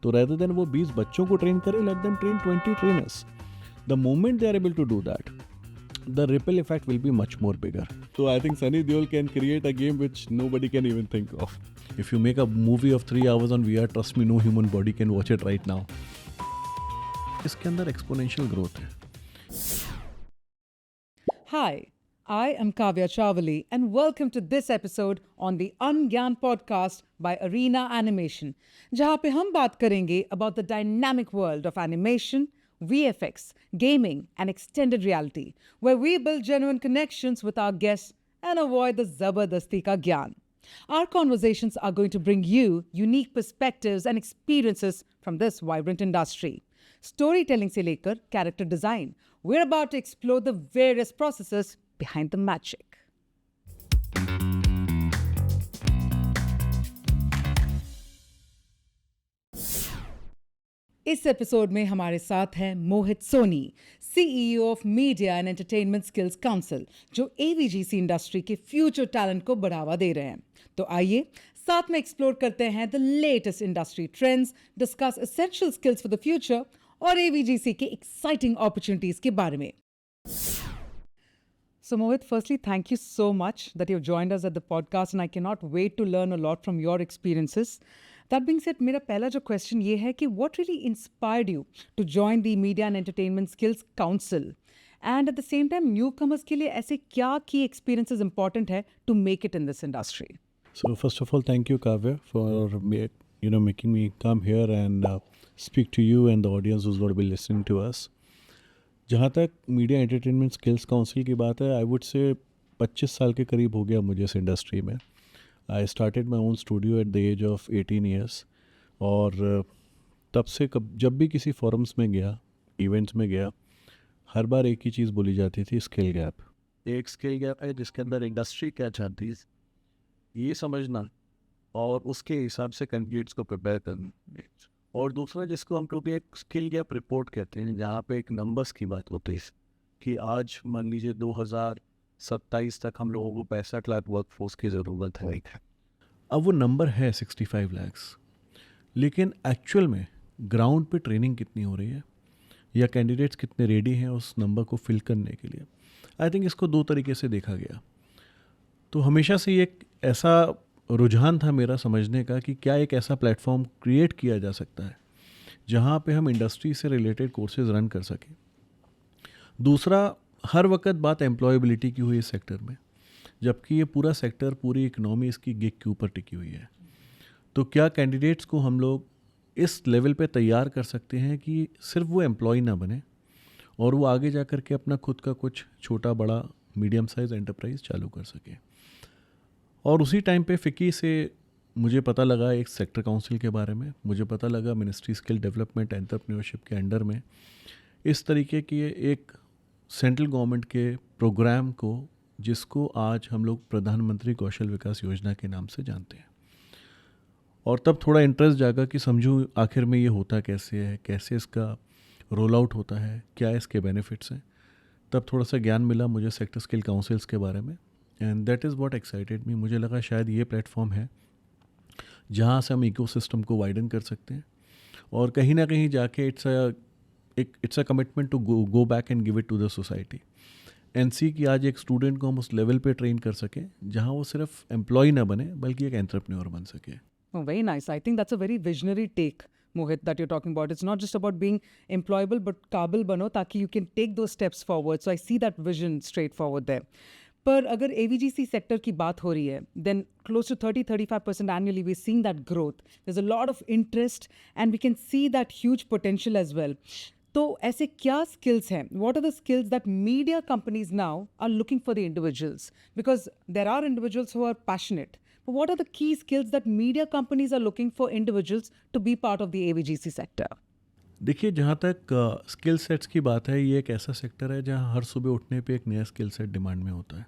तो rather than वो 20 बच्चों को ट्रेन करे, let them train 20 trainers. The moment they are able to do that, the ripple effect will be much more bigger. So I think Sunny Deol can create a game which nobody can even think of. If you make a movie of 3 hours on VR, trust me, no human body can watch it right now. इसके अंदर exponential growth है. Hi, I am Kavya Chavali, and welcome to this episode on the Ungyan podcast by Arena Animation, जहाँ पे हम बात करेंगे about the dynamic world of animation, VFX, gaming, and extended reality, where we build genuine connections with our guests and avoid the zabardasti ka gyan. Our conversations are going to bring you unique perspectives and experiences from this vibrant industry. Storytelling से लेकर character design, we're about to explore the various processes behind the magic. इस episode में हमारे साथ हैं Mohit Soni, CEO of media and entertainment skills council, जो AVGC industry के future talent को बढ़ावा दे रहे हैं. तो आइए साथ में एक्सप्लोर करते हैं the latest industry trends, discuss essential skills for the future और AVGC के एक्साइटिंग अपॉर्चुनिटीज के बारे में. So Mohit, firstly, thank you so much that you've joined us at the podcast, and I cannot wait to learn a lot from your experiences. That being said, मेरा पहला जो question ये है कि what really inspired you to join the Media and Entertainment Skills Council? And at the same time, newcomers के लिए ऐसे क्या key experiences important है to make it in this industry? So first of all, thank you, Kavya, for making me come here and speak to you and the audience who's going to be listening to us. जहाँ तक media entertainment skills council की बात है, I would से 25 साल के करीब हो गया मुझे इस इंडस्ट्री में. I started my own studio at the age of 18 years. और तब से जब भी किसी फोरम्स में गया, इवेंट्स में गया, हर बार एक ही चीज़ बोली जाती थी, स्किल गैप. एक स्किल गैप है जिसके अंदर इंडस्ट्री क्या चाहती है ये समझना और उसके हिसाब से कैंडिडेट्स को प्रिपेयर करना. और दूसरा जिसको हम लोग एक स्किल गैप रिपोर्ट कहते हैं, जहाँ पे एक नंबर्स की बात होती है कि आज मान लीजिए 2027 तक हम लोगों को 65 लाख वर्कफोर्स की ज़रूरत है. अब वो नंबर है 65 लाख्स, लेकिन एक्चुअल में ग्राउंड पे ट्रेनिंग कितनी हो रही है या कैंडिडेट्स कितने रेडी हैं उस नंबर को फिल करने के लिए. आई थिंक इसको दो तरीके से देखा गया. तो हमेशा से ये एक ऐसा रुझान था मेरा समझने का कि क्या एक ऐसा प्लेटफॉर्म क्रिएट किया जा सकता है जहाँ पे हम इंडस्ट्री से रिलेटेड कोर्सेज रन कर सकें. दूसरा, हर वक्त बात एम्प्लॉयबिलिटी की हुई इस सेक्टर में, जबकि ये पूरा सेक्टर, पूरी इकनॉमी इसकी गिग के ऊपर टिकी हुई है. तो क्या कैंडिडेट्स को हम लोग इस लेवल पे तैयार कर सकते हैं कि सिर्फ वो एम्प्लॉय ना बने और वो आगे जा कर के अपना खुद का कुछ छोटा बड़ा मीडियम साइज एंटरप्राइज चालू कर सके. और उसी टाइम पे फ़िकी से मुझे पता लगा एक सेक्टर काउंसिल के बारे में. मुझे पता लगा मिनिस्ट्री स्किल डेवलपमेंट एंटरप्रेन्योरशिप के अंडर में इस तरीके की एक सेंट्रल गवर्नमेंट के प्रोग्राम को, जिसको आज हम लोग प्रधानमंत्री कौशल विकास योजना के नाम से जानते हैं. और तब थोड़ा इंटरेस्ट जागा कि समझूं आखिर में ये होता कैसे है, कैसे इसका रोल आउट होता है, क्या इसके बेनिफिट्स हैं. तब थोड़ा सा ज्ञान मिला मुझे सेक्टर स्किल काउंसिल्स के बारे में, and that is what excited me. मुझे लगा शायद ये प्लेटफॉर्म है जहाँ से हम इकोसिस्टम को वाइडन कर सकते हैं और कहीं ना कहीं जाके it's a commitment to go back and give it to the society and see कि आज एक स्टूडेंट को हम उस लेवल पे ट्रेन कर सकें जहाँ वो सिर्फ एम्प्लॉय ना बने बल्कि एक एंटरप्रेन्योर बन सके. Oh, very nice. I think that's a very visionary take, Mohit, that you're talking about. It's not just about being employable, but काबिल बनो ताकि you can take those steps forward. So I see that vision straightforward there. पर अगर AVGC sector की बात हो रही है, then close to 30-35% annually we're seeing that growth. There's a lot of interest and we can see that huge potential as well. तो ऐसे क्या skills हैं? What are the skills that media companies now are looking for the individuals? Because there are individuals who are passionate. But what are the key skills that media companies are looking for individuals to be part of the AVGC sector? देखिए, जहाँ तक skill sets की बात है, ये एक ऐसा sector है जहाँ हर सुबह उठने पे एक नया स्किल सेट डिमांड में होता है.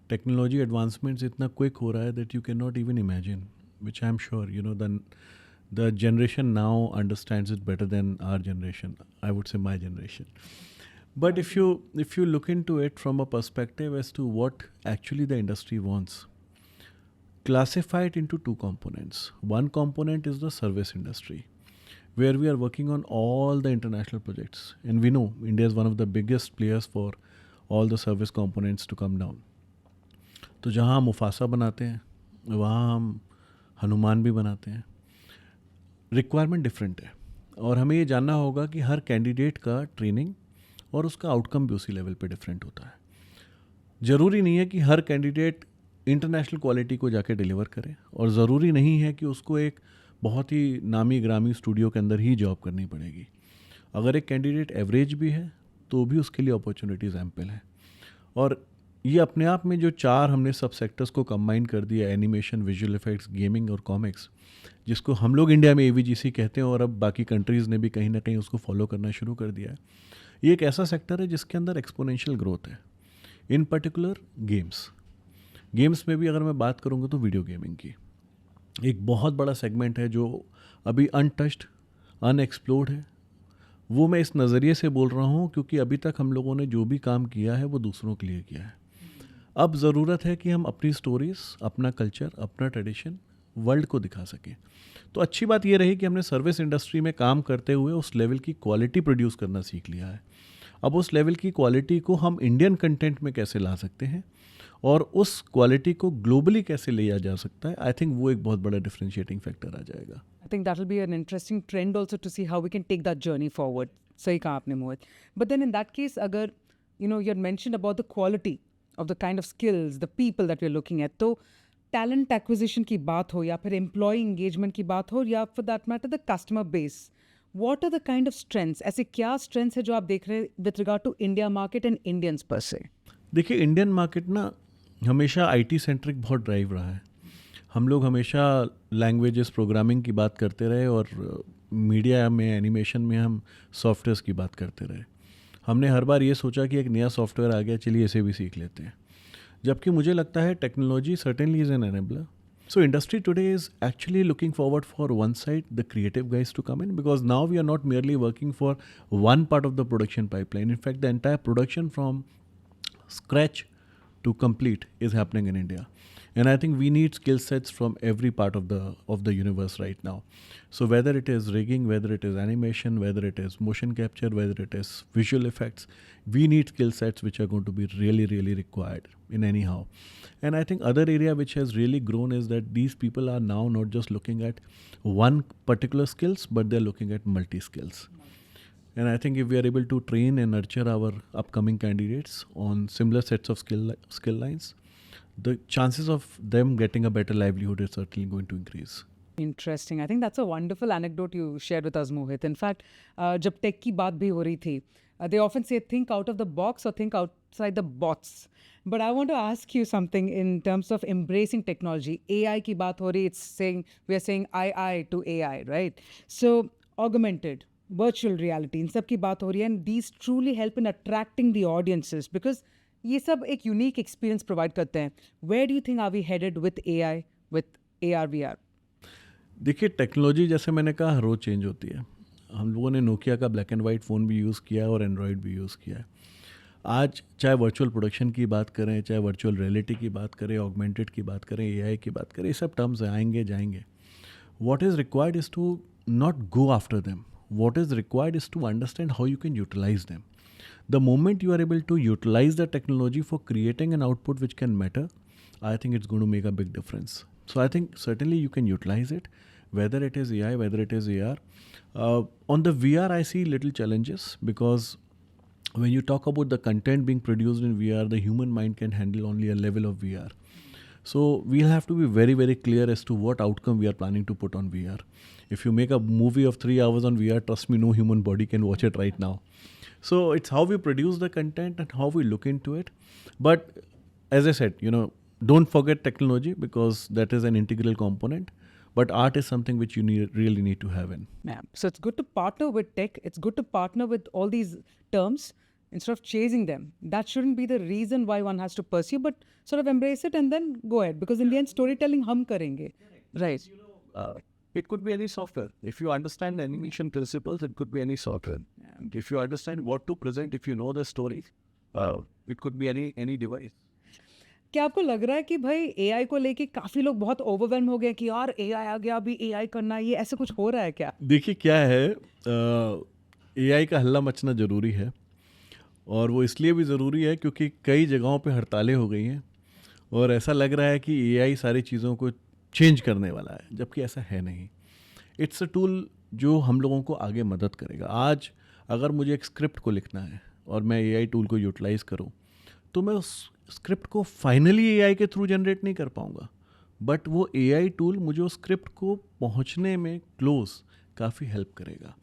टेक्नोलॉजी एडवांसमेंट्स इतना क्विक हो रहा है that you can not even imagine, which I am sure the generation now understands it better than our generation, I would say my generation. But if you look into it from a perspective as to what actually the industry wants, classify it into two components. One component is the service industry, where we are working on all the international projects. And we know India is one of the biggest players for all the service components to come down. तो जहाँ हम Mufasa बनाते हैं वहाँ हम हनुमान भी बनाते हैं. रिक्वायरमेंट डिफरेंट है और हमें ये जानना होगा कि हर कैंडिडेट का ट्रेनिंग और उसका आउटकम भी उसी लेवल पे डिफरेंट होता है. ज़रूरी नहीं है कि हर कैंडिडेट इंटरनेशनल क्वालिटी को जाके डिलीवर करे और ज़रूरी नहीं है कि उसको एक बहुत ही नामी ग्रामी स्टूडियो के अंदर ही जॉब करनी पड़ेगी. अगर एक कैंडिडेट एवरेज भी है तो भी उसके लिए अपॉर्चुनिटीज़ एम्पल हैं. और ये अपने आप में जो 4 हमने सब सेक्टर्स को कंबाइन कर दिया, एनिमेशन, विजुअल इफेक्ट्स, गेमिंग और कॉमिक्स, जिसको हम लोग इंडिया में AVGC कहते हैं और अब बाकी कंट्रीज़ ने भी कहीं ना कहीं उसको फॉलो करना शुरू कर दिया है. ये एक ऐसा सेक्टर है जिसके अंदर एक्सपोनेंशियल ग्रोथ है. इन पर्टिकुलर गेम्स में भी अगर मैं बात करूँगा तो वीडियो गेमिंग की एक बहुत बड़ा सेगमेंट है जो अभी अनटच्ड, अनएक्सप्लोर्ड है. वो मैं इस नज़रिए से बोल रहा हूँ क्योंकि अभी तक हम लोगों ने जो भी काम किया है वो दूसरों के लिए किया है. अब ज़रूरत है कि हम अपनी स्टोरीज़, अपना कल्चर, अपना ट्रेडिशन वर्ल्ड को दिखा सकें. तो अच्छी बात ये रही कि हमने सर्विस इंडस्ट्री में काम करते हुए उस लेवल की क्वालिटी प्रोड्यूस करना सीख लिया है. अब उस लेवल की क्वालिटी को हम इंडियन कंटेंट में कैसे ला सकते हैं और उस क्वालिटी को ग्लोबली कैसे लिया जा सकता है, आई थिंक वो एक बहुत बड़ा डिफरेंशिएटिंग फैक्टर आ जाएगा. I think that will be an interesting trend also to see how we can take that journey forward. सही कहा आपने मोहित. But then in that case, अगर you had mentioned about the quality of the kind of skills, the people that we're looking at, तो talent acquisition की बात हो या फिर employee engagement की बात हो या for that matter the customer base, what are the kind of strengths? ऐसे क्या strengths है जो आप देख रहे हैं with regard to India market and Indians per se? देखिए, इंडियन मार्केट ना हमेशा IT सेंट्रिक बहुत ड्राइव रहा है. हम लोग हमेशा लैंग्वेजेस, प्रोग्रामिंग की बात करते रहे और मीडिया में, एनिमेशन में हम सॉफ्टवेयर्स की बात करते रहे. हमने हर बार ये सोचा कि एक नया सॉफ्टवेयर आ गया, चलिए इसे भी सीख लेते हैं. जबकि मुझे लगता है technology certainly is an enabler. So industry today is actually looking forward for one side, the creative guys to come in, because now we are not merely working for one part of the production pipeline. In fact, the entire production from scratch to complete is happening in India. And I think we need skill sets from every part of the universe right now. So whether it is rigging, whether it is animation, whether it is motion capture, whether it is visual effects, we need skill sets which are going to be really, really required in anyhow. And I think other area which has really grown is that these people are now not just looking at one particular skills, but they're looking at multi-skills. And I think if we are able to train and nurture our upcoming candidates on similar sets of skill lines, the chances of them getting a better livelihood is certainly going to increase. Interesting. I think that's a wonderful anecdote you shared with us, Mohit. In fact, जब take की बात भी हो रही थी, they often say think out of the box or think outside the bots. But I want to ask you something in terms of embracing technology. AI की बात हो रही, we are saying I to AI, right? So augmented, virtual reality, इन सब की बात हो रही है, and these truly help in attracting the audiences because ये सब एक यूनिक एक्सपीरियंस प्रोवाइड करते हैं. Where do you think are we headed with AI, with AR VR? देखिए, टेक्नोलॉजी जैसे मैंने कहा हर रोज़ चेंज होती है. हम लोगों ने नोकिया का ब्लैक एंड वाइट फ़ोन भी यूज़ किया है और एंड्रॉयड भी यूज़ किया है. आज चाहे वर्चुअल प्रोडक्शन की बात करें, चाहे वर्चुअल रियलिटी की बात करें, ऑगमेंटेड की बात करें, AI की बात करें, ये सब टर्म्स आएंगे जाएंगे. What is required is to not go after them. What is required is to understand how you can utilize them. The moment you are able to utilize the technology for creating an output which can matter, I think it's going to make a big difference. So I think certainly you can utilize it, whether it is AI, whether it is AR. On the VR, I see little challenges because when you talk about the content being produced in VR, the human mind can handle only a level of VR. So we'll have to be very, very clear as to what outcome we are planning to put on VR. If you make a movie of 3 hours on VR, trust me, no human body can watch it right now. So it's how we produce the content and how we look into it. But as I said, don't forget technology because that is an integral component. But art is something which you really need to have in. Yeah. So it's good to partner with tech. It's good to partner with all these terms instead of chasing them. That shouldn't be the reason why one has to pursue, but sort of embrace it and then go ahead. Because in the end, storytelling hum karenge. Right. It could be any software. If you understand the animation principles, it could be any software. And if you understand what to present, if you know the story, it could be any device. क्या आपको लग रहा है कि भाई AI को लेके काफी लोग बहुत ओवरवेल्म हो गए कि यार एआई आ गया, अभी एआई करना है, ये ऐसे कुछ हो रहा है क्या? देखिए क्या है, एआई का हल्ला मचना ज़रूरी है, और वो इसलिए भी ज़रूरी है क्योंकि कई जगहों पे हड़तालें हो गई हैं और ऐसा लग रहा है कि एआई सारी चीज़ों को चेंज करने वाला है, जबकि ऐसा है नहीं। इट्स अ टूल जो हम लोगों को आगे मदद करेगा। आज अगर मुझे एक स्क्रिप्ट को लिखना है और मैं एआई टूल को यूटिलाइज़ करूं, तो मैं उस स्क्रिप्ट को फाइनली एआई के थ्रू जनरेट नहीं कर पाऊंगा, बट वो एआई टूल मुझे उस स्क्रिप्ट को पहुंचने में क्लोज काफ़ी हेल्प करेगा।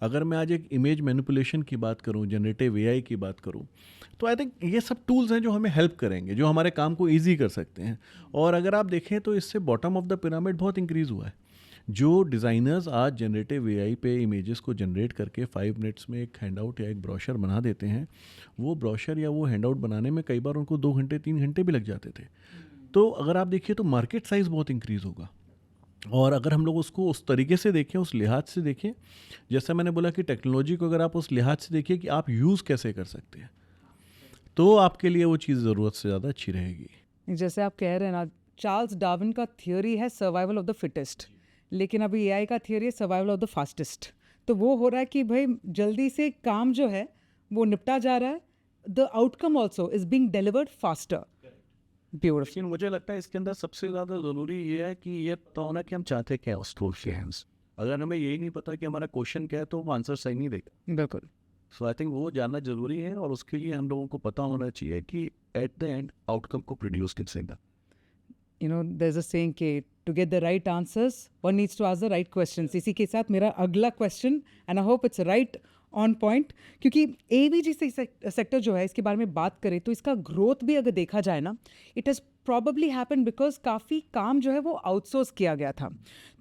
अगर मैं आज एक इमेज मैनिपुलेशन की बात करूं, जनरेटिव एआई की बात करूं, तो आई थिंक ये सब टूल्स हैं जो हमें हेल्प करेंगे, जो हमारे काम को ईजी कर सकते हैं। और अगर आप देखें तो इससे बॉटम ऑफ द पिरामिड बहुत इंक्रीज़ हुआ है। जो डिज़ाइनर्स आज जनरेटिव एआई पे इमेजेस को जनरेट करके 5 मिनट्स में एक हैंडआउट या एक ब्रोशर बना देते हैं, वो ब्रोशर या वो हैंडआउट बनाने में कई बार उनको 2 घंटे 3 घंटे भी लग जाते थे। तो अगर आप देखिए तो मार्केट साइज़ बहुत इंक्रीज़ होगा। और अगर हम लोग उसको उस तरीके से देखें, उस लिहाज से देखें, जैसा मैंने बोला कि टेक्नोलॉजी को अगर आप उस लिहाज से देखिए कि आप यूज़ कैसे कर सकते हैं, तो आपके लिए वो चीज़ ज़रूरत से ज़्यादा अच्छी रहेगी। जैसे आप कह रहे हैं ना, चार्ल्स डार्विन का थियोरी है सर्वाइवल ऑफ द फिटेस्ट, लेकिन अभी एआई का थियोरी है सर्वाइवल ऑफ द फास्टेस्ट। तो वो हो रहा है कि भाई जल्दी से काम जो है वो निपटा जा रहा है, the outcome also is being delivered faster. Beautiful. लेकिन मुझे लगता है इसके अंदर सबसे ज़्यादा ज़रूरी ये है कि ये पता होना कि हम चाहते क्या है उस टूल के हैंड्स। अगर हमें यही नहीं पता कि हमारा क्वेश्चन क्या है तो वो आंसर सही नहीं देगा। बिल्कुल। सो आई थिंक वो जानना ज़रूरी है, और उसके लिए हम लोगों को पता होना चाहिए कि एट द एंड आउटकम को प्रोड्यूस किससे देगा। You know, there's a saying कि to get the right answers, one needs to ask the right questions. इसी के साथ मेरा अगला question, and I hope it's right on point, क्योंकि एवीजी सेक्टर जो है इसके बारे में बात करें तो इसका ग्रोथ भी अगर देखा जाए ना, it has probably happen because काफ़ी काम जो है वो आउटसोर्स किया गया था।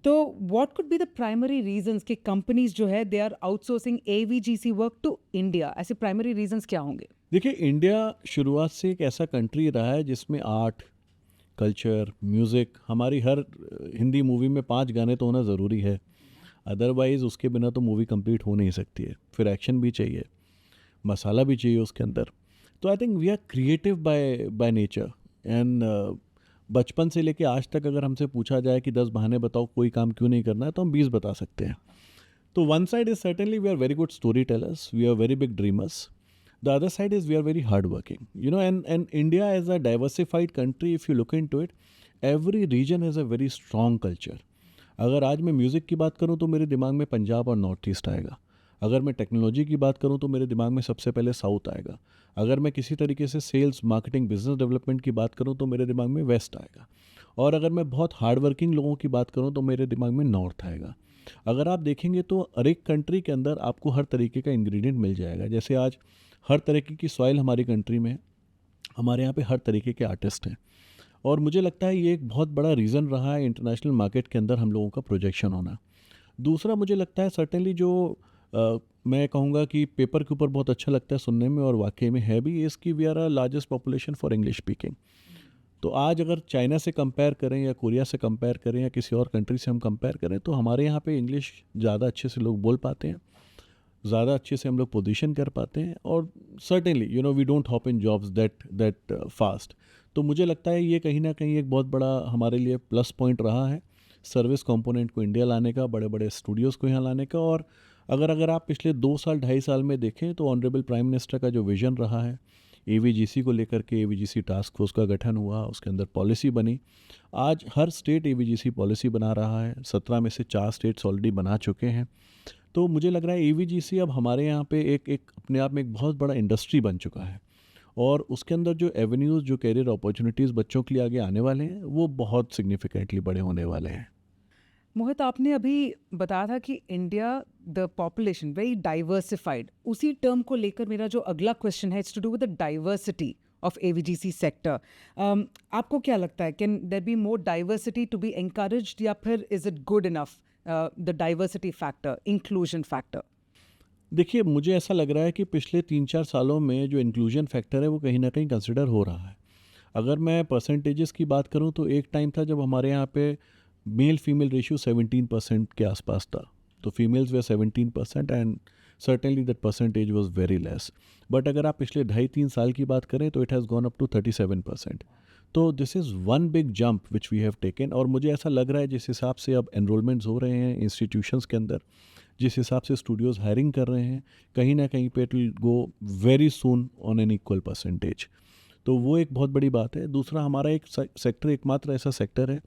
तो what could be the primary reasons कि कंपनीज जो है they are outsourcing AVGC work to India? ऐसे प्राइमरी रीजंस क्या होंगे? देखिए, इंडिया शुरुआत से एक ऐसा कंट्री रहा है जिसमें आर्ट, कल्चर, म्यूज़िक, हमारी हर हिंदी मूवी में 5 गाने तो होना ज़रूरी है, अदरवाइज़ उसके बिना तो मूवी कंप्लीट हो नहीं सकती है। फिर एक्शन भी चाहिए, मसाला भी चाहिए उसके अंदर। तो I think we are creative by nature, and बचपन से लेके आज तक अगर हमसे पूछा जाए कि 10 बहाने बताओ कोई काम क्यों नहीं करना है, तो हम 20 बता सकते हैं। तो one side is certainly we are very good story tellers, we are very big dreamers. The other side is we are very hardworking, and India as a diversified country, if you look into it, every region has a very strong culture. अगर आज मैं music की बात करूं तो मेरे दिमाग में पंजाब और नॉर्थ ईस्ट आएगा। अगर मैं टेक्नोलॉजी की बात करूं तो मेरे दिमाग में सबसे पहले साउथ आएगा। अगर मैं किसी तरीके से सेल्स, मार्केटिंग, बिजनेस डेवलपमेंट की बात करूं तो मेरे दिमाग में वेस्ट आएगा। और अगर मैं बहुत हार्ड वर्किंग लोगों की बात करूं तो मेरे दिमाग में नॉर्थ आएगा। अगर आप देखेंगे तो हर एक कंट्री के अंदर आपको हर तरीके का इंग्रेडिएंट मिल जाएगा। जैसे आज हर तरीके की सॉइल हमारी कंट्री में है, हमारे यहाँ पे हर तरीके के आर्टिस्ट हैं, और मुझे लगता है ये एक बहुत बड़ा रीज़न रहा है इंटरनेशनल मार्केट के अंदर हम लोगों का प्रोजेक्शन होना। दूसरा मुझे लगता है सर्टेनली जो मैं कहूँगा कि पेपर के ऊपर बहुत अच्छा लगता है सुनने में, और वाकई में है भी, इसकी we are largest population for English speaking. तो आज अगर चाइना से कंपेयर करें या कोरिया से कंपेयर करें या किसी और कंट्री से हम कंपेयर करें तो हमारे यहाँ पे इंग्लिश ज़्यादा अच्छे से लोग बोल पाते हैं, ज़्यादा अच्छे से हम लोग पोजीशन कर पाते हैं, और certainly we don't hop in jobs that fast. तो मुझे लगता है ये कहीं ना कहीं एक बहुत बड़ा हमारे लिए प्लस पॉइंट रहा है सर्विस कंपोनेंट को इंडिया लाने का, बड़े बड़े स्टूडियोज़ को यहाँ लाने का। और अगर आप पिछले 2 साल 2.5 साल में देखें तो ऑनरेबल प्राइम मिनिस्टर का जो विज़न रहा है एवीजीसी को लेकर के, एवीजीसी टास्क फोर्स का गठन हुआ, उसके अंदर पॉलिसी बनी। आज हर स्टेट एवीजीसी पॉलिसी बना रहा है, 17 में से 4 स्टेट्स ऑलरेडी बना चुके हैं। तो मुझे लग रहा है एवीजीसी अब हमारे यहाँ पे एक अपने आप में एक बहुत बड़ा इंडस्ट्री बन चुका है, और उसके अंदर जो एवेन्यूज़, जो कैरियर अपॉर्चुनिटीज़ बच्चों के लिए आगे आने वाले हैं वो बहुत सिग्निफिकेंटली बड़े होने वाले हैं। मोहित, आपने अभी बताया था कि India the population very diversified, उसी टर्म को लेकर मेरा जो अगला क्वेश्चन है it's to do with the diversity of AVGC sector. आपको क्या लगता है, can there be more diversity to be encouraged, या फिर is it good enough the diversity factor, inclusion factor? देखिए, मुझे ऐसा लग रहा है कि पिछले 3-4 सालों में जो इंक्लूजन फैक्टर है वो कहीं ना कहीं कंसिडर हो रहा है। अगर मैं परसेंटेजेस की बात करूं तो एक टाइम था जब हमारे यहाँ पे मेल फीमेल रेशियो 17% के आसपास था, तो फीमेल्स वे 17% and certainly that percentage was very less. But अगर आप पिछले 2.5-3 साल की बात करें तो it has gone up to 37%। तो this is one big jump which we have taken. और मुझे ऐसा लग रहा है जिस हिसाब से अब एनरोलमेंट्स हो रहे हैं इंस्टीट्यूशंस के अंदर, जिस हिसाब से स्टूडियोज़ हायरिंग कर रहे हैं, कहीं ना कहीं पे it will go very soon on an equal percentage. तो वो एक बहुत बड़ी बात है। दूसरा, हमारा एक सेक्टर एकमात्र ऐसा सेक्टर है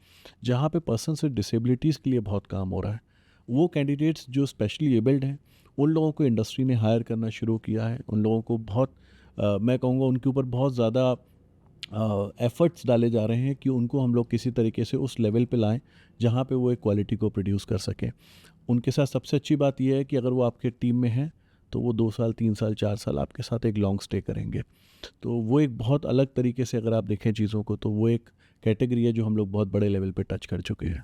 जहाँ पे पर्सन विद डिसेबिलिटीज़ के लिए बहुत काम हो रहा है। वो कैंडिडेट्स जो स्पेशली एबल्ड हैं, उन लोगों को इंडस्ट्री ने हायर करना शुरू किया है। उन लोगों को बहुत मैं कहूँगा उनके ऊपर बहुत ज़्यादा एफ़र्ट्स डाले जा रहे हैं कि उनको हम लोग किसी तरीके से उस लेवल पे लाएं जहाँ पे वो एक क्वालिटी को प्रोड्यूस कर सकें। उनके साथ सबसे अच्छी बात यह है कि अगर वो आपके टीम में हैं तो वो 2 साल, 3 साल, 4 साल आपके साथ एक लॉन्ग स्टे करेंगे। तो वो एक बहुत अलग तरीके से अगर आप देखें चीज़ों को, तो वो एक कैटेगरी है जो हम लोग बहुत बड़े लेवल पे टच कर चुके हैं।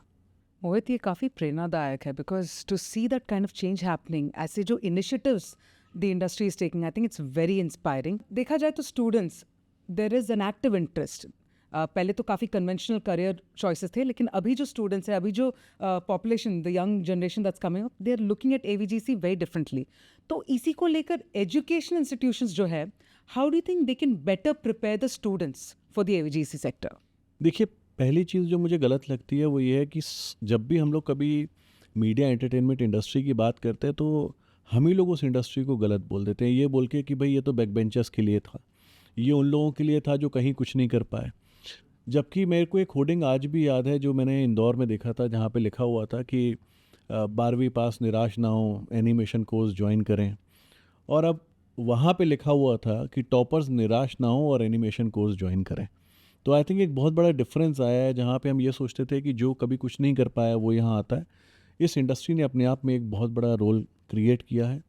मोहित, ये काफ़ी प्रेरणादायक है because to see that kind of change happening, ऐसे जो initiatives the industry is taking, I think it's very inspiring. देखा जाए तो students, there is an active interest. पहले तो काफ़ी कन्वेंशनल करियर चॉइसेस थे, लेकिन अभी जो स्टूडेंट्स हैं, अभी जो population, the young generation that's coming up, they are looking at AVGC very differently. तो इसी को लेकर एजुकेशन इंस्टीट्यूशंस जो है, how do you think they can better prepare the students for the AVGC sector? देखिए, पहली चीज़ जो मुझे गलत लगती है वो ये है कि जब भी हम लोग कभी मीडिया एंटरटेनमेंट इंडस्ट्री की बात करते हैं तो हम ही लोग उस इंडस्ट्री को गलत बोल देते हैं, ये बोल के कि भाई ये तो बैक बेंचर्स के लिए था, ये उन लोगों के लिए था जो कहीं कुछ नहीं कर पाए। जबकि मेरे को एक होर्डिंग आज भी याद है जो मैंने इंदौर में देखा था, जहाँ पे लिखा हुआ था कि 12वीं पास निराश ना हो, एनिमेशन कोर्स ज्वाइन करें। और अब वहाँ पे लिखा हुआ था कि टॉपर्स निराश ना हो और एनिमेशन कोर्स ज्वाइन करें। तो आई थिंक एक बहुत बड़ा डिफरेंस आया है, जहाँ पे हम ये सोचते थे कि जो कभी कुछ नहीं कर पाया वो यहाँ आता है। इस इंडस्ट्री ने अपने आप में एक बहुत बड़ा रोल क्रिएट किया है,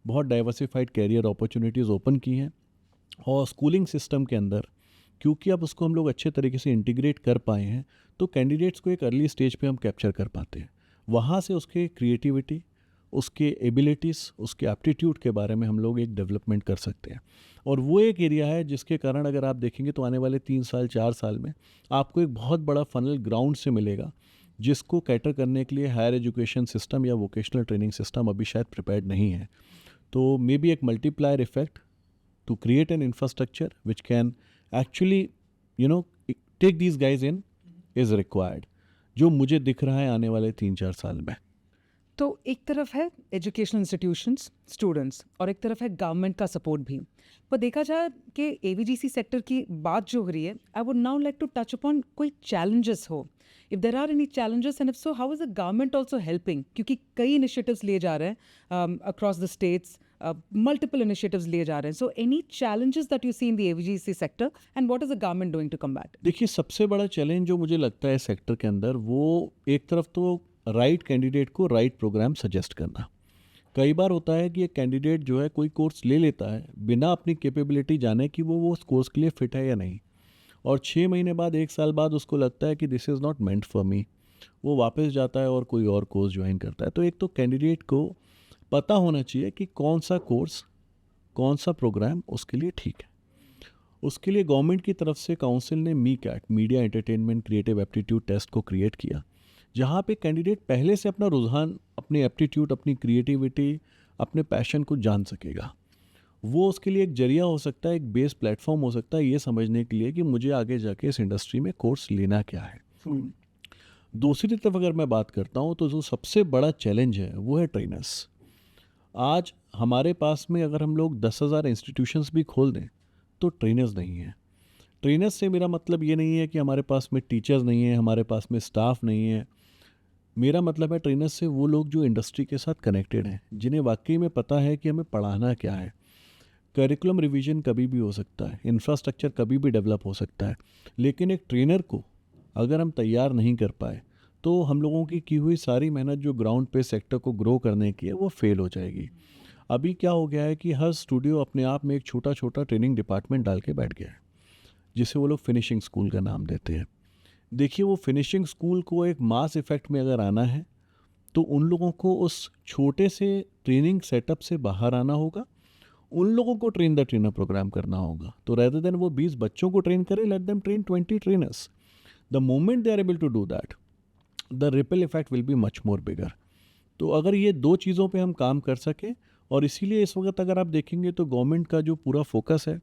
बहुत डाइवर्सिफाइड कैरियर अपॉर्चुनिटीज़ ओपन की हैं। और स्कूलिंग सिस्टम के अंदर क्योंकि अब उसको हम लोग अच्छे तरीके से इंटीग्रेट कर पाए हैं, तो कैंडिडेट्स को एक अर्ली स्टेज पे हम कैप्चर कर पाते हैं। वहाँ से उसके क्रिएटिविटी, उसके एबिलिटीज़, उसके एप्टीट्यूड के बारे में हम लोग एक डेवलपमेंट कर सकते हैं। और वो एक एरिया है जिसके कारण अगर आप देखेंगे तो आने वाले 3 साल, 4 साल में आपको एक बहुत बड़ा फनल ग्राउंड से मिलेगा, जिसको कैटर करने के लिए हायर एजुकेशन सिस्टम या वोकेशनल ट्रेनिंग सिस्टम अभी शायद प्रिपेयर्ड नहीं है। तो मे बी एक multiplier effect to create an infrastructure which can actually take these guys in is required, जो मुझे दिख रहा है आने वाले 3-4 साल में। तो एक तरफ है एजुकेशनल इंस्टीट्यूशंस, स्टूडेंट्स, और एक तरफ है गवर्नमेंट का सपोर्ट भी। पर देखा जाए कि AVGC सेक्टर की बात जो हो रही है, I would now like to touch upon कोई चैलेंजेस हो, if there are any challenges, and if so how is the government also helping? क्योंकि कई इनिशिएटिव्स लिए जा रहे हैं across the states, multiple initiatives लिए जा रहे हैं। So any challenges that you see in the AVGC sector, and what is the government doing to combat? देखिए, सबसे बड़ा चैलेंज जो मुझे लगता है सेक्टर के अंदर, वो एक तरफ तो राइट कैंडिडेट को राइट प्रोग्राम सजेस्ट करना। कई बार होता है कि एक कैंडिडेट जो है कोई कोर्स ले लेता है बिना अपनी कैपेबिलिटी जाने कि वो उस कोर्स के लिए फिट है या नहीं, और 6 महीने बाद, 1 साल बाद उसको लगता है कि this is not meant for me, वो वापस जाता है और कोई और कोर्स ज्वाइन करता है। तो एक तो कैंडिडेट को पता होना चाहिए कि कौन सा कोर्स, कौन सा प्रोग्राम उसके लिए ठीक है। उसके लिए गवर्नमेंट की तरफ से काउंसिल ने MeCAT, media entertainment creative aptitude test को क्रिएट किया, जहाँ पे कैंडिडेट पहले से अपना रुझान, अपनी एप्टीट्यूड, अपनी क्रिएटिविटी, अपने पैशन को जान सकेगा। वो उसके लिए एक जरिया हो सकता है, एक बेस प्लेटफॉर्म हो सकता है ये समझने के लिए कि मुझे आगे जाके इस इंडस्ट्री में कोर्स लेना क्या है। दूसरी तरफ अगर मैं बात करता हूँ तो जो सबसे बड़ा चैलेंज है वो है ट्रेनर्स। आज हमारे पास में अगर हम लोग 10,000 इंस्टीट्यूशंस भी खोल दें तो ट्रेनर्स नहीं हैं। ट्रेनर्स से मेरा मतलब ये नहीं है कि हमारे पास में टीचर्स नहीं है, हमारे पास में स्टाफ नहीं है। मेरा मतलब है ट्रेनर्स से वो लोग जो इंडस्ट्री के साथ कनेक्टेड हैं, जिन्हें वाकई में पता है कि हमें पढ़ाना क्या है। करिकुलम रिवीजन कभी भी हो सकता है, इंफ्रास्ट्रक्चर कभी भी डेवलप हो सकता है, लेकिन एक ट्रेनर को अगर हम तैयार नहीं कर पाए तो हम लोगों की हुई सारी मेहनत जो ग्राउंड पे सेक्टर को ग्रो करने की है वो फेल हो जाएगी। अभी क्या हो गया है कि हर स्टूडियो अपने आप में एक छोटा छोटा ट्रेनिंग डिपार्टमेंट डाल के बैठ गया है, जिसे वो लोग फिनिशिंग स्कूल का नाम देते हैं। देखिए, वो फिनिशिंग स्कूल को एक मास इफेक्ट में अगर आना है तो उन लोगों को उस छोटे से ट्रेनिंग सेटअप से बाहर आना होगा, उन लोगों को ट्रेन द ट्रेनर प्रोग्राम करना होगा। तो रेदर देन वो 20 बच्चों को ट्रेन करें, let them train 20 trainers. The moment they are able to do that, the ripple effect will be much more bigger. तो अगर ये 2 चीज़ों पे हम काम कर सकें, और इसीलिए इस वक्त अगर आप देखेंगे तो गवर्नमेंट का जो पूरा फोकस है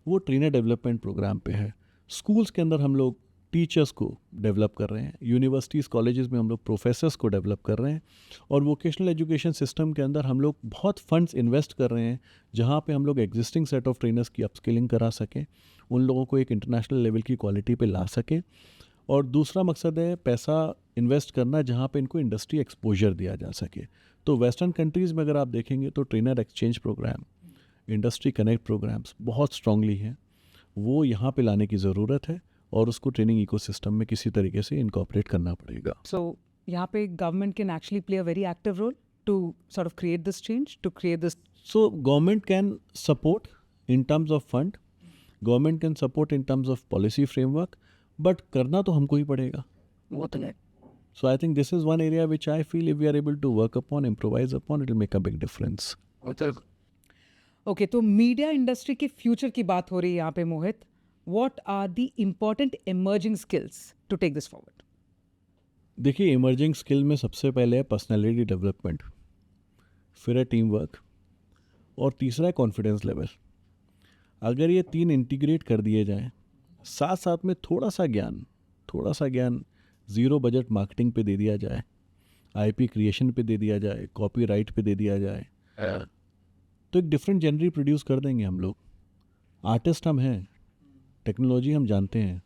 वो ट्रेनर डेवलपमेंट प्रोग्राम पे है। स्कूल्स के अंदर हम लोग टीचर्स को डेवलप कर रहे हैं, यूनिवर्सिटीज़ कॉलेजेस में हम लोग प्रोफेसर्स को डेवलप कर रहे हैं, और वोकेशनल एजुकेशन सिस्टम के अंदर हम लोग बहुत फंड्स इन्वेस्ट कर रहे हैं जहाँ पे हम लोग एग्जिस्टिंग सेट ऑफ ट्रेनर्स की अपस्किलिंग करा सकें, उन लोगों को एक इंटरनेशनल लेवल की क्वालिटी पे ला सकें। और दूसरा मकसद है पैसा इन्वेस्ट करना जहाँ पे इनको इंडस्ट्री एक्सपोजर दिया जा सके। तो वेस्टर्न कंट्रीज़ में अगर आप देखेंगे तो trainer exchange program, industry connect programs बहुत स्ट्रांगली हैं, वो यहाँ पे लाने की ज़रूरत है और उसको ट्रेनिंग इकोसिस्टम में किसी तरीके से इनकॉर्पोरेट करना पड़ेगा। So यहाँ पे government can actually play a very active role to sort of create this change, to create this. So government can support in terms of fund, government can support in terms of policy framework, but करना तो हमको ही पड़ेगा। वो तो है। So I think this is one area which I feel if we are able to work upon, improvise upon, it will make a big difference. Okay, तो media industry के future की बात हो रही है यहाँ पे Mohit. What are the important emerging skills to take this forward? देखिए, इमर्जिंग स्किल में सबसे पहले है पर्सनालिटी डेवलपमेंट, फिर है टीम वर्क, और तीसरा है कॉन्फिडेंस लेवल। अगर ये तीन इंटीग्रेट कर दिए जाएं, साथ साथ में थोड़ा सा ज्ञान ज़ीरो बजट मार्केटिंग पे दे दिया जाए, आईपी क्रिएशन पे दे दिया जाए, कॉपीराइट पे दे दिया जाए, तो एक डिफरेंट जनरी प्रोड्यूस कर देंगे हम लोग। आर्टिस्ट हम हैं, टेक्नोलॉजी हम जानते हैं,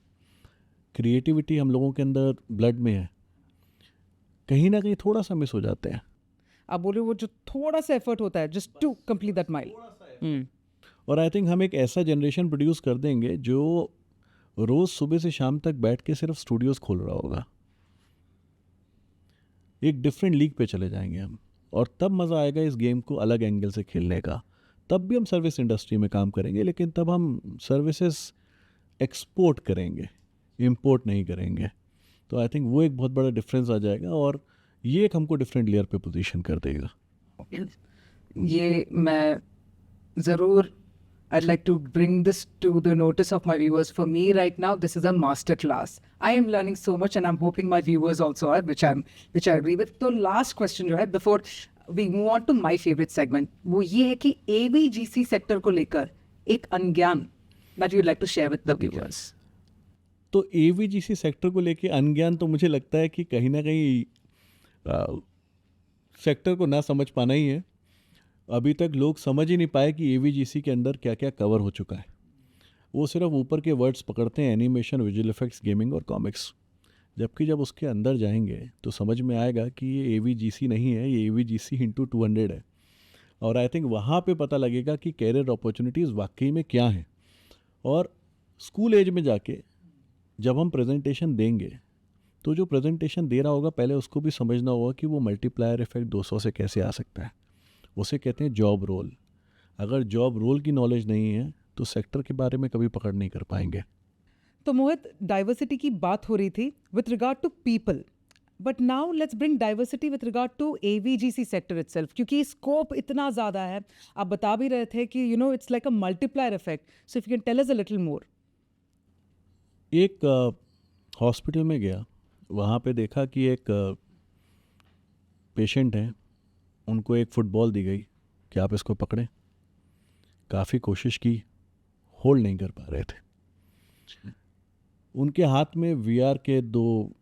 क्रिएटिविटी हम लोगों के अंदर ब्लड में है, कहीं ना कहीं थोड़ा सा मिस हो जाते हैं। आप बोले वो जो थोड़ा सा एफर्ट होता है just to complete that mile. और आई थिंक हम एक ऐसा जनरेशन प्रोड्यूस कर देंगे जो रोज़ सुबह से शाम तक बैठ के सिर्फ स्टूडियोज़ खोल रहा होगा। एक डिफरेंट लीग पे चले जाएंगे हम, और तब मज़ा आएगा इस गेम को अलग एंगल से खेलने का। तब भी हम सर्विस इंडस्ट्री में काम करेंगे, लेकिन तब हम सर्विसेज एक्सपोर्ट करेंगे, इंपोर्ट नहीं करेंगे। तो आई थिंक वो एक बहुत बड़ा डिफरेंस आ जाएगा, और ये एक हमको डिफरेंट लेयर पे पोजीशन कर देगा। ये मैं ज़रूर I'd like to bring this to the notice of my viewers. For me right now, this is a master class. I am learning so much, and I'm hoping my viewers also are, which I agree with. So last question जो है before we move on to my favorite segment, वो ये है कि AVGC sector को लेकर एक अनज्ञान that you'd like to share with the viewers. तो AVGC सेक्टर को लेके अनज्ञान तो मुझे लगता है कि कहीं ना कहीं सेक्टर को ना समझ पाना ही है। अभी तक लोग समझ ही नहीं पाए कि AVGC के अंदर क्या क्या कवर हो चुका है। वो सिर्फ ऊपर के वर्ड्स पकड़ते हैं, एनिमेशन, विजुअल इफेक्ट्स, गेमिंग और कॉमिक्स, जबकि जब उसके अंदर जाएंगे तो समझ में आएगा कि ये AVGC नहीं है, ये AVGC × 200 है। और आई थिंक वहाँ पे पता लगेगा कि कैरियर अपॉर्चुनिटीज़ वाकई में क्या हैं। और स्कूल एज में जाके जब हम प्रेजेंटेशन देंगे तो जो प्रेजेंटेशन दे रहा होगा पहले उसको भी समझना होगा कि वो मल्टीप्लायर इफेक्ट 200 से कैसे आ सकता है। उसे कहते हैं जॉब रोल। अगर जॉब रोल की नॉलेज नहीं है तो सेक्टर के बारे में कभी पकड़ नहीं कर पाएंगे। तो मोहित, डाइवर्सिटी की बात हो रही थी with regard to people, but now let's bring diversity with regard to AVGC sector itself, क्योंकि स्कोप इतना ज़्यादा है। आप बता भी रहे थे कि it's like a multiplier effect. So if you can tell us a little more. एक हॉस्पिटल में गया, वहाँ पे देखा कि एक पेशेंट है, उनको एक फुटबॉल दी गई कि आप इसको पकड़ें। काफ़ी कोशिश की, होल्ड नहीं कर पा रहे थे। उनके हाथ में VR के 2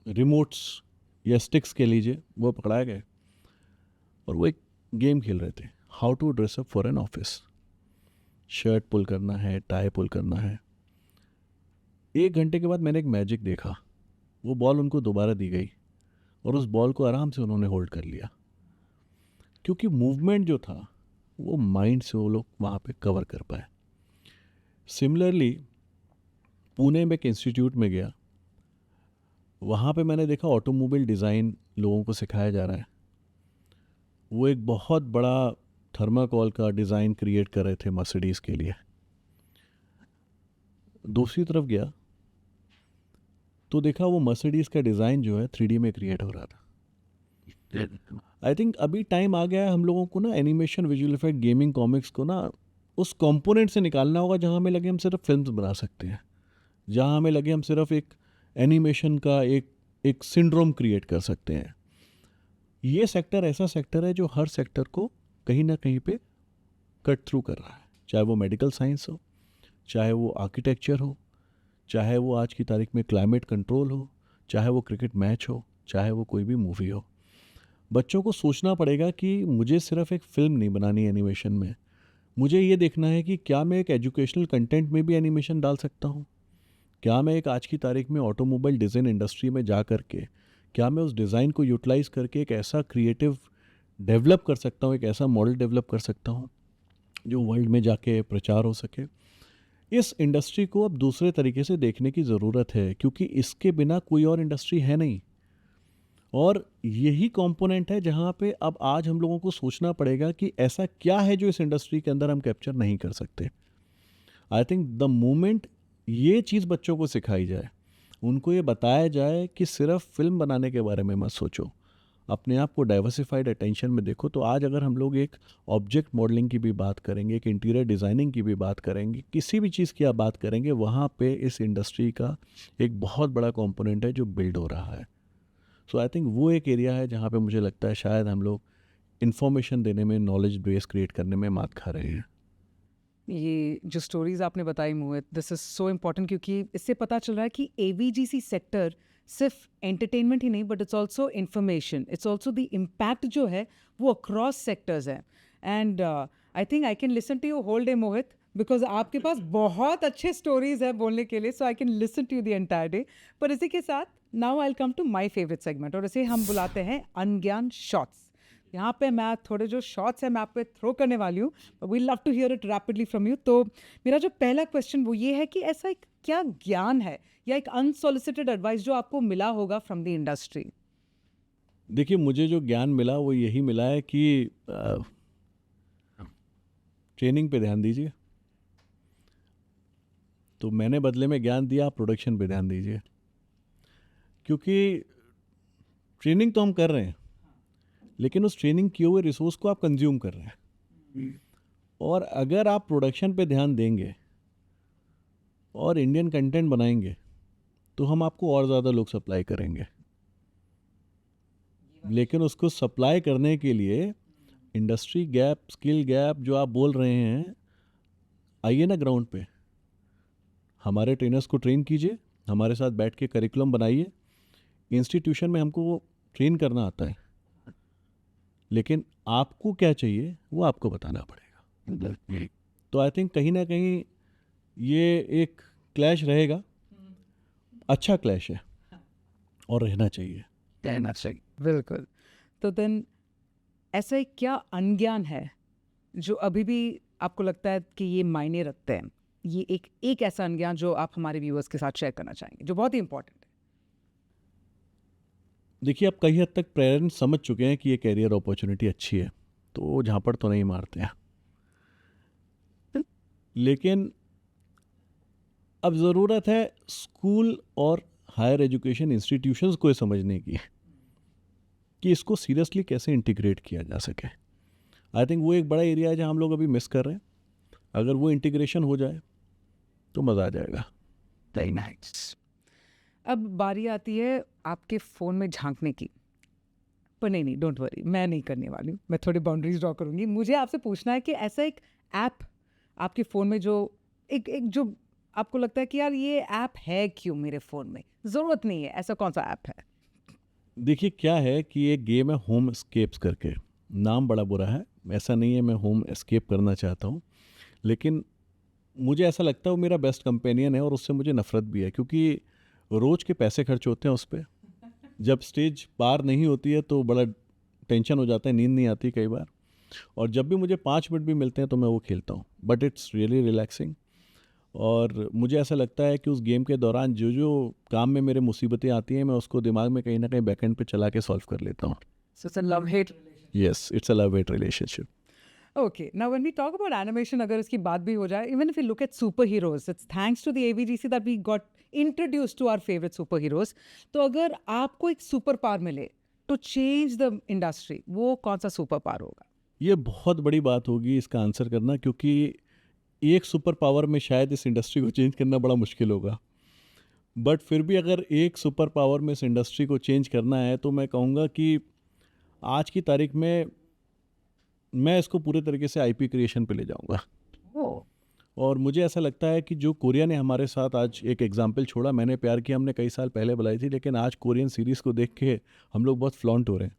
रिमोट्स या स्टिक्स के लीजिए, वो पकड़ाए गए और वो एक गेम खेल रहे थे, how to dress up for an office. Shirt pull करना है, टाई पुल करना है। 1 घंटे के बाद मैंने एक मैजिक देखा, वो बॉल उनको दोबारा दी गई और उस बॉल को आराम से उन्होंने होल्ड कर लिया, क्योंकि मूवमेंट जो था वो माइंड से वो लोग वहाँ पे कवर कर पाए। सिमिलरली पुणे में एक इंस्टीट्यूट में गया, वहाँ पे मैंने देखा ऑटोमोबाइल डिज़ाइन लोगों को सिखाया जा रहा है। वो एक बहुत बड़ा थर्माकोल का डिज़ाइन क्रिएट कर रहे थे मर्सिडीज़ के लिए। दूसरी तरफ गया तो देखा वो मर्सिडीज़ का डिज़ाइन जो है 3D में क्रिएट हो रहा था। आई थिंक अभी टाइम आ गया है हम लोगों को ना animation, visual effect, gaming, comics को ना उस कंपोनेंट से निकालना होगा जहाँ हमें लगे हम सिर्फ फिल्म्स बना सकते हैं, जहाँ हमें लगे हम सिर्फ एक एनिमेशन का एक सिंड्रोम क्रिएट कर सकते हैं। ये सेक्टर ऐसा सेक्टर है जो हर सेक्टर को कहीं ना कहीं पे कट थ्रू कर रहा है, चाहे वो मेडिकल साइंस हो, चाहे वो आर्किटेक्चर हो, चाहे वो आज की तारीख में क्लाइमेट कंट्रोल हो, चाहे वो क्रिकेट मैच हो, चाहे वो कोई भी मूवी हो। बच्चों को सोचना पड़ेगा कि मुझे सिर्फ एक फ़िल्म नहीं बनानी एनिमेशन में, मुझे ये देखना है कि क्या मैं एक एजुकेशनल कंटेंट में भी एनिमेशन डाल सकता हूँ। क्या मैं एक आज की तारीख में ऑटोमोबाइल डिज़ाइन इंडस्ट्री में जा कर के क्या मैं उस डिज़ाइन को यूटिलाइज़ करके एक ऐसा क्रिएटिव डेवलप कर सकता हूँ, एक ऐसा मॉडल डेवलप कर सकता हूँ जो वर्ल्ड में जाके प्रचार हो सके। इस इंडस्ट्री को अब दूसरे तरीके से देखने की ज़रूरत है, क्योंकि इसके बिना कोई और इंडस्ट्री है नहीं। और यही कंपोनेंट है जहाँ पे अब आज हम लोगों को सोचना पड़ेगा कि ऐसा क्या है जो इस इंडस्ट्री के अंदर हम कैप्चर नहीं कर सकते। आई थिंक द मोमेंट ये चीज़ बच्चों को सिखाई जाए, उनको ये बताया जाए कि सिर्फ फिल्म बनाने के बारे में मत सोचो, अपने आप को डाइवर्सिफाइड अटेंशन में देखो। तो आज अगर हम लोग एक ऑब्जेक्ट मॉडलिंग की भी बात करेंगे, एक इंटीरियर डिज़ाइनिंग की भी बात करेंगे, किसी भी चीज़ की आप बात करेंगे, वहाँ पे इस इंडस्ट्री का एक बहुत बड़ा कंपोनेंट है जो बिल्ड हो रहा है। सो आई थिंक वो एक एरिया है जहाँ पे मुझे लगता है शायद हम लोग इन्फॉर्मेशन देने में, नॉलेज बेस क्रिएट करने में मात खा रहे हैं। ये जो स्टोरीज आपने बताई Mohit, this is so important, क्योंकि इससे पता चल रहा है कि एवीजीसी सेक्टर सिर्फ एंटरटेनमेंट ही नहीं, but it's also information, it's also the impact जो है वो अक्रॉस सेक्टर्स है। And I think I can listen to you whole day Mohit, because आपके पास बहुत अच्छे स्टोरीज है बोलने के लिए, so I can listen to you the entire day. पर इसी के साथ now I will come to my favourite segment, और इसे हम बुलाते हैं अनज्ञान शॉट्स। यहाँ पे मैं थोड़े जो शॉट्स हैं मैं आप पे थ्रो करने वाली हूँ, we love to hear it rapidly from you. तो मेरा जो पहला क्वेश्चन वो ये है कि ऐसा एक क्या ज्ञान है या एक अनसॉलिसिटेड एडवाइस जो आपको मिला होगा फ्रॉम द इंडस्ट्री? देखिए, मुझे जो ज्ञान मिला वो यही मिला है कि ट्रेनिंग पे ध्यान दीजिए। तो मैंने बदले में ज्ञान दिया, आप प्रोडक्शन पे ध्यान दीजिए, क्योंकि ट्रेनिंग तो हम कर रहे हैं, लेकिन उस ट्रेनिंग किए हुए रिसोर्स को आप कंज्यूम कर रहे हैं। और अगर आप प्रोडक्शन पे ध्यान देंगे और इंडियन कंटेंट बनाएंगे तो हम आपको और ज़्यादा लोग सप्लाई करेंगे। लेकिन उसको सप्लाई करने के लिए इंडस्ट्री गैप, स्किल गैप जो आप बोल रहे हैं, आइए ना ग्राउंड पे, हमारे ट्रेनर्स को ट्रेन कीजिए, हमारे साथ बैठ के करिकुलम बनाइए। इंस्टीट्यूशन में हमको ट्रेन करना आता है, लेकिन आपको क्या चाहिए वो आपको बताना पड़ेगा। तो आई थिंक कहीं ना कहीं ये एक क्लैश रहेगा, अच्छा क्लैश है और रहना चाहिए। बिल्कुल। तो देन ऐसा एक क्या अनज्ञान है जो अभी भी आपको लगता है कि ये मायने रखते हैं? ये एक ऐसा अनज्ञान जो आप हमारे व्यूअर्स के साथ शेयर करना चाहेंगे, जो बहुत ही इंपॉर्टेंट है। देखिए, अब कई हद तक पेरेंट्स समझ चुके हैं कि ये कैरियर अपॉर्चुनिटी अच्छी है, तो वो झापड़ तो नहीं मारते हैं। लेकिन अब ज़रूरत है स्कूल और हायर एजुकेशन इंस्टीट्यूशंस को ये समझने की कि इसको सीरियसली कैसे इंटीग्रेट किया जा सके। आई थिंक वो एक बड़ा एरिया है जहाँ हम लोग अभी मिस कर रहे हैं। अगर वो इंटीग्रेशन हो जाए तो मज़ा आ जाएगा। Very nice. अब बारी आती है आपके फ़ोन में झांकने की, पर नहीं, डोंट वरी, मैं नहीं करने वाली हूँ, मैं थोड़ी बाउंड्रीज ड्रॉ करूँगी। मुझे आपसे पूछना है कि ऐसा एक ऐप आपके फ़ोन में जो एक जो आपको लगता है कि यार ये ऐप है क्यों मेरे फ़ोन में, ज़रूरत नहीं है, ऐसा कौन सा ऐप है? देखिए, क्या है कि एक गेम है होम एस्केप्स करके, नाम बड़ा बुरा है, ऐसा नहीं है मैं होम एस्केप करना चाहता हूँ, लेकिन मुझे ऐसा लगता है वो मेरा बेस्ट कंपेनियन है और उससे मुझे नफ़रत भी है, क्योंकि रोज़ के पैसे खर्च होते हैं उस पर। जब स्टेज पार नहीं होती है तो बड़ा टेंशन हो जाता है, नींद नहीं आती कई बार, और जब भी मुझे 5 मिनट भी मिलते हैं तो मैं वो खेलता हूँ, बट इट्स रियली रिलैक्सिंग। और मुझे ऐसा लगता है कि उस गेम के दौरान जो जो काम में मेरे मुसीबतें आती हैं, मैं उसको दिमाग में कहीं ना कहीं बैकएंड पे चला के सॉल्व कर लेता हूँ। So it's a love-hate relationship. Yes, it's a love-hate relationship. Okay, now when we talk about animation, अगर इसकी बात भी हो जाए, even if we look at superheroes, it's thanks to the AVGC that we got introduced to our favorite superheroes. तो अगर आपको एक सुपर पावर मिले to change the industry, वो कौन सा सुपर पावर होगा? ये बहुत बड़ी बात होगी इसका आंसर करना, क्योंकि एक सुपर पावर में शायद इस इंडस्ट्री को चेंज करना बड़ा मुश्किल होगा। बट फिर भी अगर एक सुपर पावर में इस इंडस्ट्री को चेंज करना है तो मैं कहूँगा कि आज की तारीख में मैं इसको पूरे तरीके से आईपी क्रिएशन पे ले जाऊँगा। और मुझे ऐसा लगता है कि जो कोरिया ने हमारे साथ आज एक एग्जाम्पल छोड़ा, मैंने प्यार किया हमने कई साल पहले बुलाई थी, लेकिन आज कोरियन सीरीज़ को देख के हम लोग बहुत फ्लॉन्ट हो रहे हैं।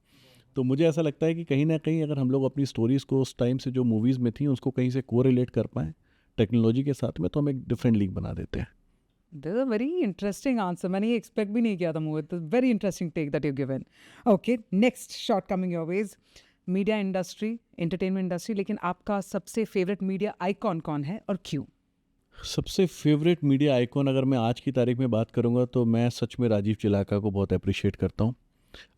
तो मुझे ऐसा लगता है कि कहीं ना कहीं अगर हम लोग अपनी स्टोरीज़ को उस टाइम से जो मूवीज़ में थी उसको कहीं से को रिलेट कर पाएँ टेक्नोलॉजी के साथ में, तो हम एक डिफरेंट लीग बना देते हैं। This is a very interesting answer. मैंने ये expect भी नहीं किया था मोहित. Very interesting take that you've given. Okay, next shot coming your ways. Media industry, entertainment industry. लेकिन आपका सबसे favorite media icon कौन है और क्यों? सबसे फेवरेट मीडिया आइकॉन अगर मैं आज की तारीख में बात करूंगा तो मैं सच में राजीव चिलाका को बहुत अप्रिशिएट करता हूँ।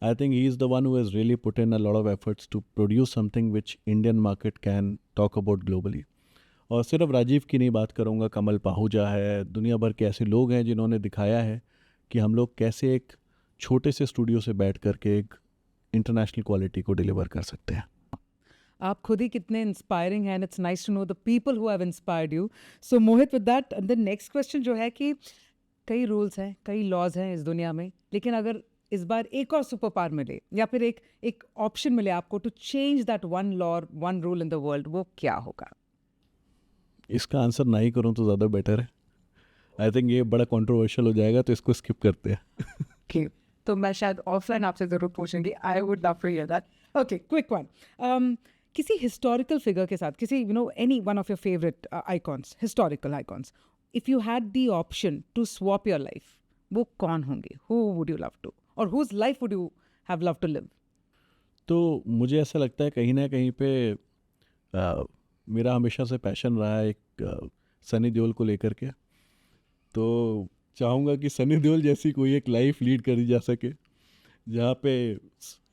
I think he is the one who has really put in a lot of efforts to produce something which Indian market can talk about globally. और सिर्फ राजीव की नहीं बात करूँगा, कमल पाहुजा है, दुनिया भर के ऐसे लोग हैं जिन्होंने दिखाया है कि हम लोग कैसे एक छोटे से स्टूडियो से बैठ करके एक इंटरनेशनल क्वालिटी को डिलीवर कर सकते हैं। आप खुद ही कितने इंस्पायरिंग हैं, it's nice to know the people who have inspired you. So Mohit, with that the next question जो है कि कई रूल्स हैं, कई लॉज हैं इस दुनिया में, लेकिन अगर इस बार एक और सुपर पावर मिले या फिर एक ऑप्शन मिले आपको to change that one law, one rule in the world, वो क्या होगा? इसका आंसर ना ही करूँ तो ज़्यादा बेटर है। आई थिंक ये बड़ा कंट्रोवर्शियल हो जाएगा, तो इसको स्किप करते हैं। Okay. तो मैं शायद ऑफलाइन आपसे ज़रूर पूछूंगी. I would love to hear that. Okay, quick one. किसी हिस्टोरिकल फिगर के साथ, किसी any one of your favourite icons, historical icons, if you had the option to swap your life, वो कौन होंगे? Who would you love to, और whose life would you have love to live? तो मुझे ऐसा लगता है कहीं ना कहीं पे मेरा हमेशा से पैशन रहा है एक सनी देओल को लेकर के। तो चाहूँगा कि सनी देओल जैसी कोई एक लाइफ लीड करी जा सके जहाँ पे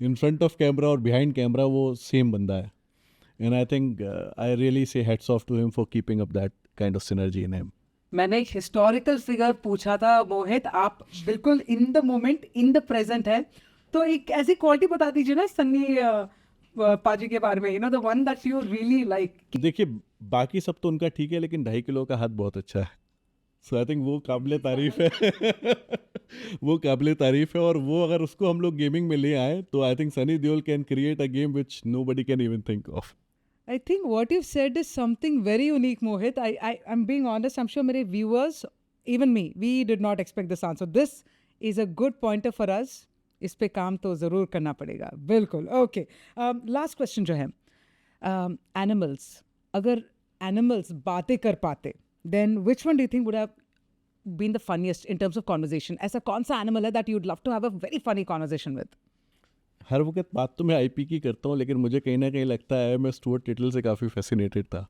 इन फ्रंट ऑफ कैमरा और बिहाइंड कैमरा वो सेम बंदा है। And I think I really say hats off to him for keeping up that kind of synergy in him. मैंने एक हिस्टोरिकल फिगर पूछा था मोहित, आप बिल्कुल in the moment, in the present है, तो एक ऐसी क्वालिटी बता दीजिए ना सन्नी पाजी के बारे में, the one that you really like. देखिए, बाकी सब तो उनका ठीक है, लेकिन 2.5 किलो का हाथ बहुत अच्छा है। सो आई थिंक वो काबिले तारीफ है। वो काबिले तारीफ है, और वो अगर उसको हम लोग गेमिंग में ले आए तो I think Sunny Deol can create a game which nobody can even think of. I think what you've said is something very unique, Mohit. I'm being honest. I'm sure many viewers, even me, we did not expect this answer. This is a good pointer for us. इस पे काम तो ज़रूर करना पड़ेगा, बिल्कुल. Okay, last question जो है, एनिमल्स, अगर एनिमल्स बातें कर पाते, then which one do you think would have been the funniest in terms of conversation? ऐसा कौन सा एनिमल है that you would love to have a very funny conversation with? हर वक्त बात तो मैं आईपी की करता हूँ, लेकिन मुझे कहीं ना कहीं लगता है मैं स्टुअर्ट लिटिल से काफ़ी फैसिनेटेड था।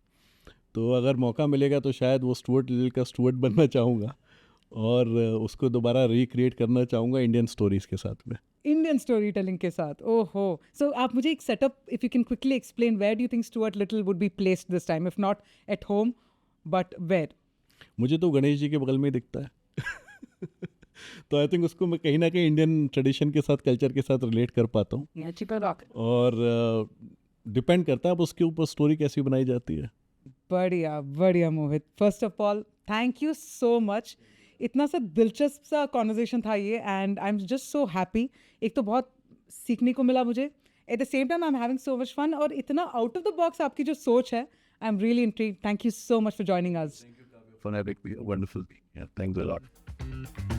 तो अगर मौका मिलेगा तो शायद वो स्टुअर्ट लिटिल का स्टुअर्ट बनना चाहूँगा और उसको दोबारा रिक्रिएट करना चाहूँगा इंडियन स्टोरीज़ के साथ में, इंडियन स्टोरी टेलिंग के साथ. ओहो, सो आप मुझे एक setup, if you can quickly explain, where do you think Stuart Little would be placed this time, if not at home but where? मुझे तो गणेश जी के बगल में ही दिखता है। तो आई थिंक उसको मैं कहीं ना कहीं इंडियन ट्रेडिशन के साथ, कल्चर के साथ रिलेट कर पाता हूँ, और डिपेंड करता है अब उसके ऊपर स्टोरी कैसी बनाई जाती है। बढ़िया बढ़िया Mohit, first of all thank you so much. इतना सा दिलचस्प सा कॉन्वर्जेशन था ये, and I am just so happy. एक तो बहुत सीखने को मिला मुझे, at the same time I am having so much fun, और इतना आउट ऑफ द बॉक्स आपकी जो सोच है, I am really intrigued. Thank you so much for joining us. For having me, wonderful. या, थैंक्स अ लॉट.